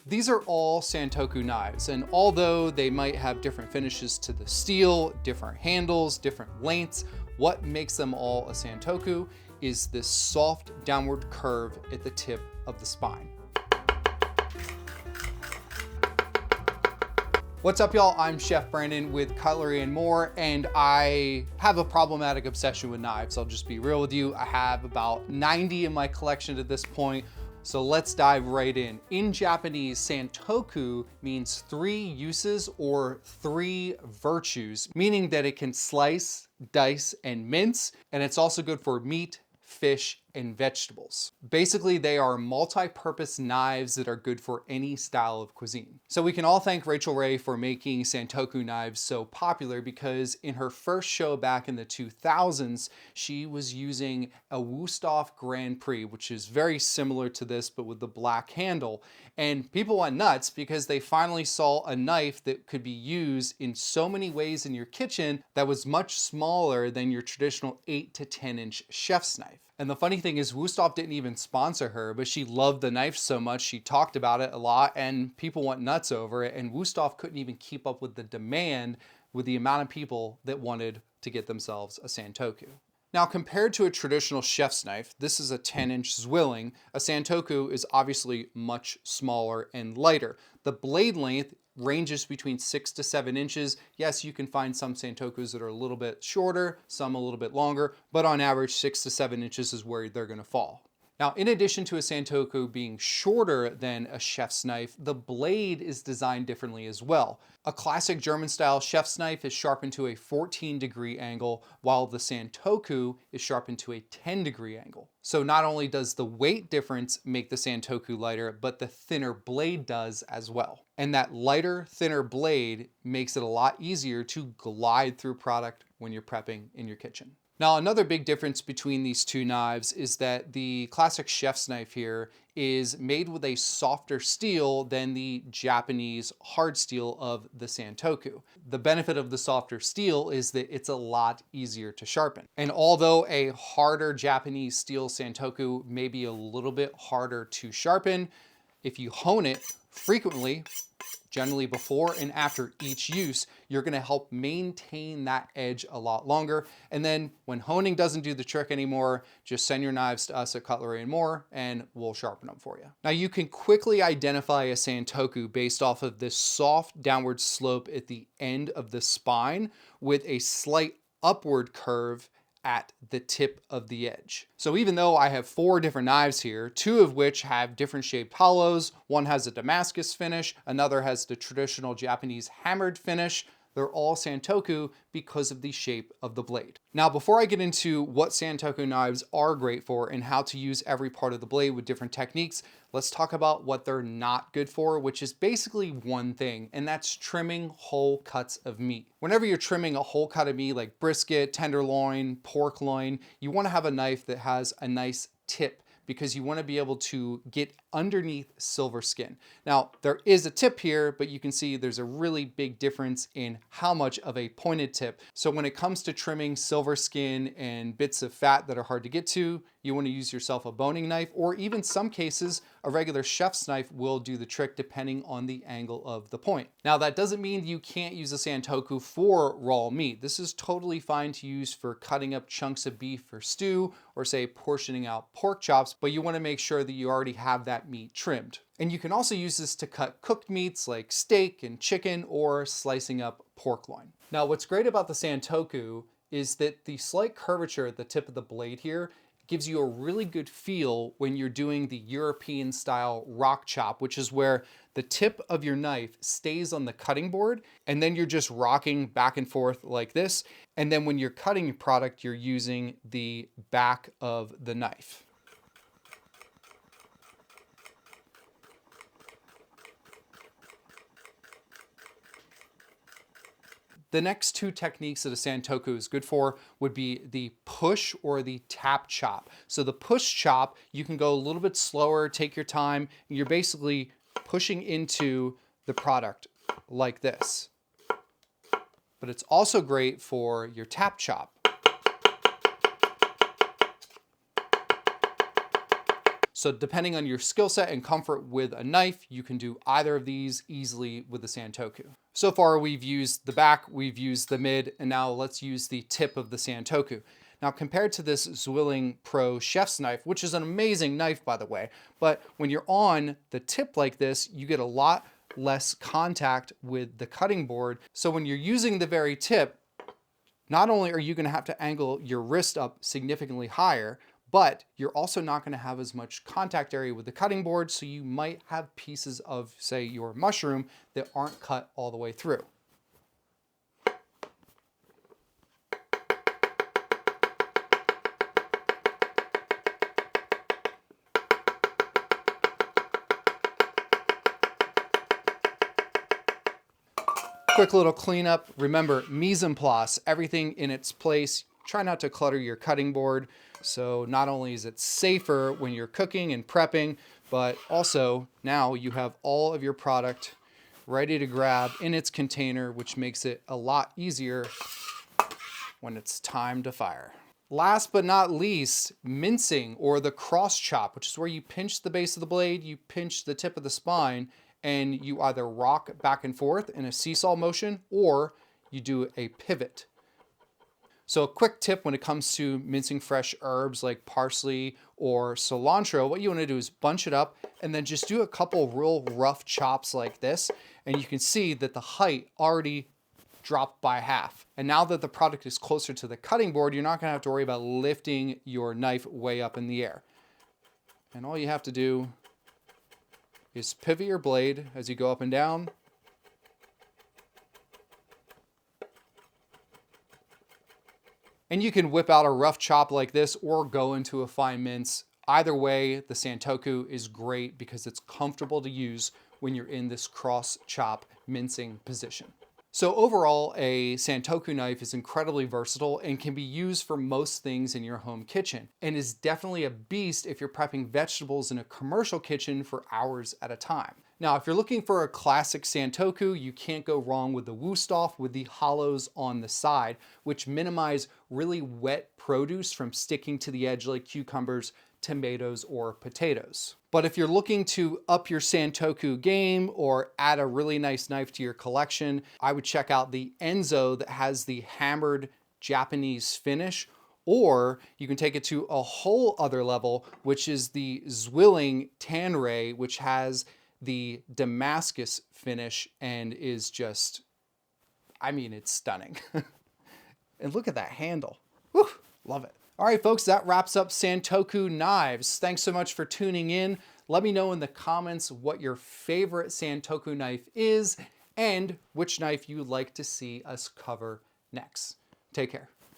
These are all Santoku knives, and although they might have different finishes to the steel, different handles, different lengths, what makes them all a Santoku is this soft downward curve at the tip of the spine. What's up, y'all? I'm Chef Brandon with Cutlery and More, and I have a problematic obsession with knives. I'll just be real with you. I have about 90 in my collection at this point. So let's dive right in. In Japanese, Santoku means 3 uses or 3 virtues, meaning that it can slice, dice, and mince, and it's also good for meat, fish, and vegetables. Basically, they are multi-purpose knives that are good for any style of cuisine. So we can all thank Rachel Ray for making Santoku knives so popular, because in her first show back in the 2000s, she was using a Wusthof Grand Prix, which is very similar to this, but with the black handle. And people went nuts because they finally saw a knife that could be used in so many ways in your kitchen that was much smaller than your traditional 8 to 10 inch chef's knife. And the funny thing is, Wusthof didn't even sponsor her, but she loved the knife so much, she talked about it a lot, and people went nuts over it, and Wusthof couldn't even keep up with the demand with the amount of people that wanted to get themselves a Santoku. Now, compared to a traditional chef's knife, this is a 10-inch Zwilling. A Santoku is obviously much smaller and lighter. The blade length ranges between 6 to 7 inches. Yes, you can find some Santokus that are a little bit shorter, some a little bit longer, but on average 6 to 7 inches is where they're gonna fall. Now, in addition to a Santoku being shorter than a chef's knife, the blade is designed differently as well. A classic German-style chef's knife is sharpened to a 14-degree angle, while the Santoku is sharpened to a 10-degree angle. So not only does the weight difference make the Santoku lighter, but the thinner blade does as well. And that lighter, thinner blade makes it a lot easier to glide through product when you're prepping in your kitchen. Now, another big difference between these two knives is that the classic chef's knife here is made with a softer steel than the Japanese hard steel of the Santoku. The benefit of the softer steel is that it's a lot easier to sharpen. And although a harder Japanese steel Santoku may be a little bit harder to sharpen, if you hone it frequently, generally before and after each use, you're gonna help maintain that edge a lot longer. And then when honing doesn't do the trick anymore, just send your knives to us at Cutlery and More, and we'll sharpen them for you. Now, you can quickly identify a Santoku based off of this soft downward slope at the end of the spine with a slight upward curve at the tip of the edge. So even though I have 4 different knives here, 2 of which have different shaped hollows, one has a Damascus finish, another has the traditional Japanese hammered finish, they're all Santoku because of the shape of the blade. Now, before I get into what Santoku knives are great for and how to use every part of the blade with different techniques, let's talk about what they're not good for, which is basically one thing, and that's trimming whole cuts of meat. Whenever you're trimming a whole cut of meat like brisket, tenderloin, pork loin, you want to have a knife that has a nice tip, because you want to be able to get underneath silver skin. Now, there is a tip here, but you can see there's a really big difference in how much of a pointed tip. So when it comes to trimming silver skin and bits of fat that are hard to get to, you want to use yourself a boning knife, or even some cases, a regular chef's knife will do the trick depending on the angle of the point. Now, that doesn't mean you can't use a Santoku for raw meat. This is totally fine to use for cutting up chunks of beef for stew, or say portioning out pork chops, but you want to make sure that you already have that meat trimmed. And you can also use this to cut cooked meats like steak and chicken, or slicing up pork loin. Now, what's great about the Santoku is that the slight curvature at the tip of the blade here gives you a really good feel when you're doing the European style rock chop, which is where the tip of your knife stays on the cutting board, and then you're just rocking back and forth like this. And then when you're cutting your product, you're using the back of the knife. The next 2 techniques that a Santoku is good for would be the push or the tap chop. So the push chop, you can go a little bit slower, take your time, and you're basically pushing into the product like this. But it's also great for your tap chop. So depending on your skill set and comfort with a knife, you can do either of these easily with the Santoku. So far we've used the back, we've used the mid, and now let's use the tip of the Santoku. Now compared to this Zwilling Pro chef's knife, which is an amazing knife by the way, but when you're on the tip like this, you get a lot less contact with the cutting board. So when you're using the very tip, not only are you going to have to angle your wrist up significantly higher, but you're also not going to have as much contact area with the cutting board, so you might have pieces of, say, your mushroom that aren't cut all the way through. Quick little cleanup. Remember, mise en place, everything in its place. Try not to clutter your cutting board. So not only is it safer when you're cooking and prepping, but also now you have all of your product ready to grab in its container, which makes it a lot easier when it's time to fire. Last but not least, mincing, or the cross chop, which is where you pinch the base of the blade, you pinch the tip of the spine, and you either rock back and forth in a seesaw motion, or you do a pivot. So a quick tip when it comes to mincing fresh herbs like parsley or cilantro, what you want to do is bunch it up and then just do a couple real rough chops like this, and you can see that the height already dropped by half. And now that the product is closer to the cutting board, you're not going to have to worry about lifting your knife way up in the air. And all you have to do is pivot your blade as you go up and down. And you can whip out a rough chop like this or go into a fine mince. Either way, the Santoku is great because it's comfortable to use when you're in this cross chop mincing position. So overall, a Santoku knife is incredibly versatile and can be used for most things in your home kitchen, and is definitely a beast if you're prepping vegetables in a commercial kitchen for hours at a time. Now, if you're looking for a classic Santoku, you can't go wrong with the Wusthof with the hollows on the side, which minimize really wet produce from sticking to the edge like cucumbers, tomatoes, or potatoes. But if you're looking to up your Santoku game or add a really nice knife to your collection, I would check out the Enso that has the hammered Japanese finish, or you can take it to a whole other level, which is the Zwilling Tanrei, which has the Damascus finish and is just, I mean, it's stunning. And look at that handle. Whew, love it. All right, folks, that wraps up Santoku Knives. Thanks so much for tuning in. Let me know in the comments what your favorite Santoku knife is and which knife you'd like to see us cover next. Take care.